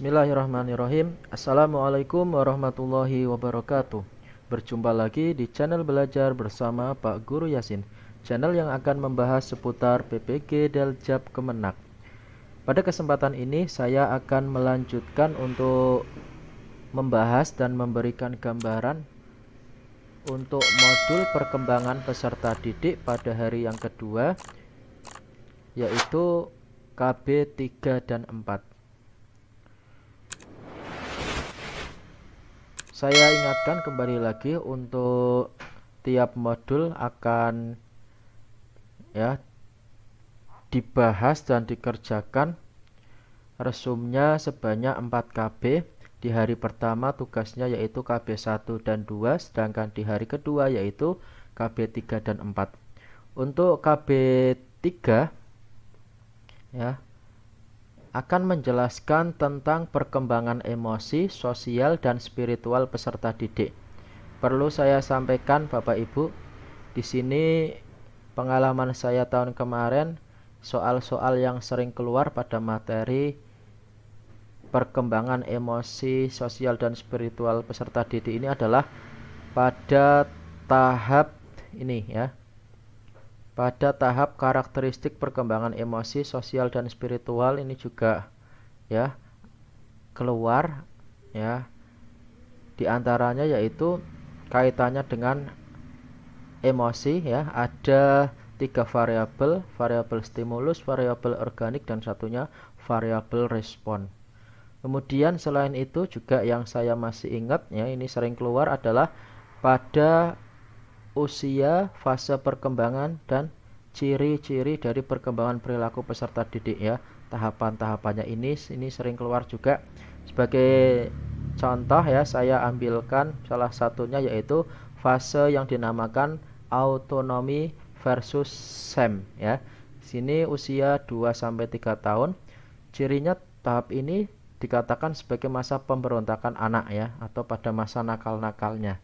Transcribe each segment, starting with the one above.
Bismillahirrahmanirrahim. Assalamualaikum warahmatullahi wabarakatuh. Berjumpa lagi di channel belajar bersama Pak Guru Yasin, channel yang akan membahas seputar PPG Daljab Kemenak. Pada kesempatan ini saya akan melanjutkan untuk membahas dan memberikan gambaran untuk modul perkembangan peserta didik pada hari yang kedua, yaitu KB 3 dan 4. Saya ingatkan kembali lagi untuk tiap modul akan dibahas dan dikerjakan resumnya sebanyak 4 KB. Di hari pertama tugasnya yaitu KB 1 dan 2, sedangkan di hari kedua yaitu KB 3 dan 4. Untuk KB 3 akan menjelaskan tentang perkembangan emosi, sosial, dan spiritual peserta didik. Perlu saya sampaikan Bapak Ibu, di sini pengalaman saya tahun kemarin, soal-soal yang sering keluar pada materi perkembangan emosi, sosial, dan spiritual peserta didik ini adalah pada tahap ini pada tahap karakteristik perkembangan emosi, sosial, dan spiritual ini juga keluar di antaranya yaitu kaitannya dengan emosi ada 3 variabel, variabel stimulus, variabel organik, dan satunya variabel respon. Kemudian selain itu juga yang saya masih ingat ini sering keluar adalah pada usia, fase perkembangan, dan ciri-ciri dari perkembangan perilaku peserta didik tahapan-tahapannya ini sering keluar juga. Sebagai contoh saya ambilkan salah satunya yaitu fase yang dinamakan autonomi versus SEM Sini usia 2-3 tahun. Cirinya tahap ini dikatakan sebagai masa pemberontakan anak atau pada masa nakal-nakalnya.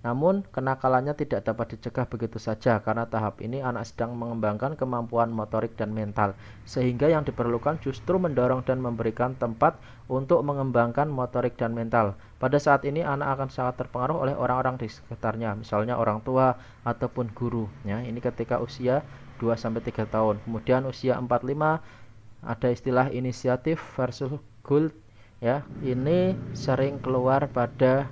Namun kenakalannya tidak dapat dicegah begitu saja karena tahap ini anak sedang mengembangkan kemampuan motorik dan mental, sehingga yang diperlukan justru mendorong dan memberikan tempat untuk mengembangkan motorik dan mental. Pada saat ini anak akan sangat terpengaruh oleh orang-orang di sekitarnya, misalnya orang tua ataupun guru ini ketika usia 2-3 tahun. Kemudian usia 4-5 ada istilah inisiatif versus goal ini sering keluar pada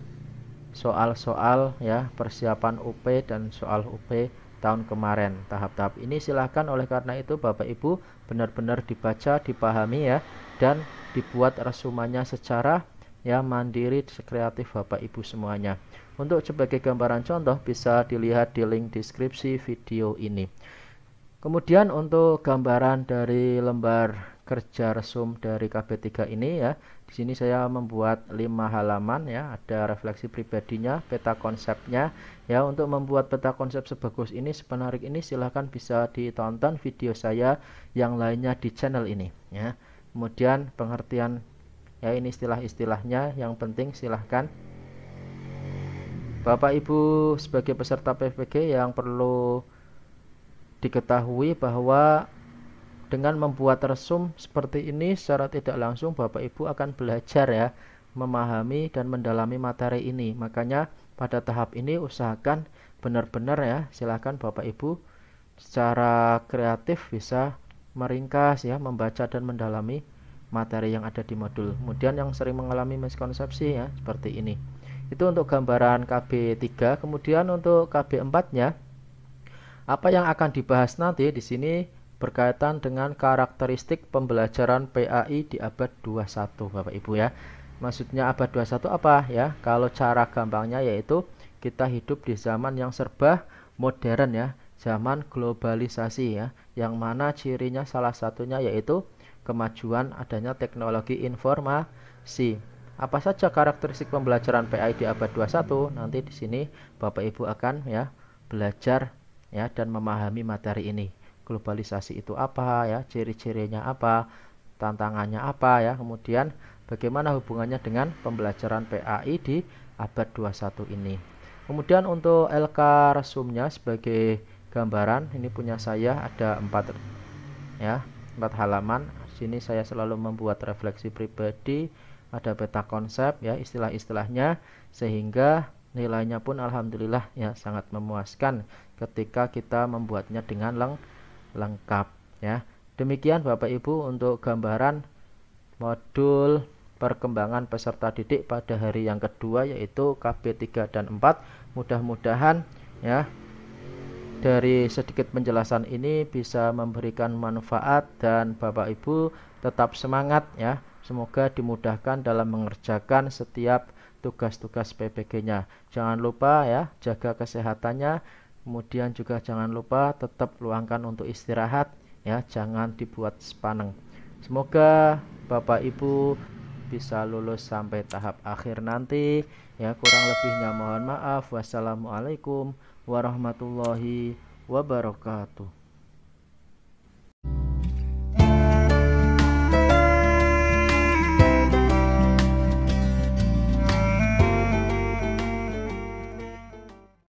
soal-soal persiapan UP dan soal UP tahun kemarin. Tahap-tahap ini silahkan oleh karena itu Bapak Ibu benar-benar dibaca, dipahami dan dibuat resumannya secara mandiri, kreatif Bapak Ibu semuanya. Untuk sebagai gambaran contoh bisa dilihat di link deskripsi video ini. Kemudian untuk gambaran dari lembar kerja resum dari KB3 ini di sini saya membuat 5 halaman ada refleksi pribadinya, peta konsepnya untuk membuat peta konsep sebagus ini, semenarik ini silahkan bisa ditonton video saya yang lainnya di channel ini Kemudian pengertian ini istilah-istilahnya yang penting silahkan Bapak Ibu sebagai peserta PPG yang perlu diketahui bahwa dengan membuat resum seperti ini secara tidak langsung Bapak Ibu akan belajar memahami dan mendalami materi ini. Makanya pada tahap ini usahakan benar-benar silahkan Bapak Ibu secara kreatif bisa meringkas membaca dan mendalami materi yang ada di modul. Kemudian yang sering mengalami miskonsepsi seperti ini. Itu untuk gambaran KB 3. Kemudian untuk KB 4-nya apa yang akan dibahas nanti di sini berkaitan dengan karakteristik pembelajaran PAI di abad 21 Bapak Ibu Maksudnya abad 21 apa Kalau cara gampangnya yaitu kita hidup di zaman yang serba modern zaman globalisasi yang mana cirinya salah satunya yaitu kemajuan adanya teknologi informasi. Apa saja karakteristik pembelajaran PAI di abad 21? Nanti di sini Bapak Ibu akan belajar dan memahami materi ini. Globalisasi itu apa ciri-cirinya apa, tantangannya apa kemudian bagaimana hubungannya dengan pembelajaran PAI di abad 21 ini. Kemudian untuk LK resumnya sebagai gambaran ini punya saya ada 4 halaman. Sini saya selalu membuat refleksi pribadi, ada peta konsep ya istilah-istilahnya, sehingga nilainya pun alhamdulillah ya sangat memuaskan ketika kita membuatnya dengan lengkap ya. Demikian Bapak Ibu untuk gambaran modul perkembangan peserta didik pada hari yang kedua, yaitu KB 3 dan 4. Mudah-mudahan ya dari sedikit penjelasan ini bisa memberikan manfaat dan Bapak Ibu tetap semangat ya. Semoga dimudahkan dalam mengerjakan setiap tugas-tugas PPG-nya. Jangan lupa ya, jaga kesehatannya. Kemudian juga jangan lupa tetap luangkan untuk istirahat ya, jangan dibuat sepaneng. Semoga Bapak Ibu bisa lulus sampai tahap akhir nanti ya. Kurang lebihnya mohon maaf. Wassalamualaikum warahmatullahi wabarakatuh.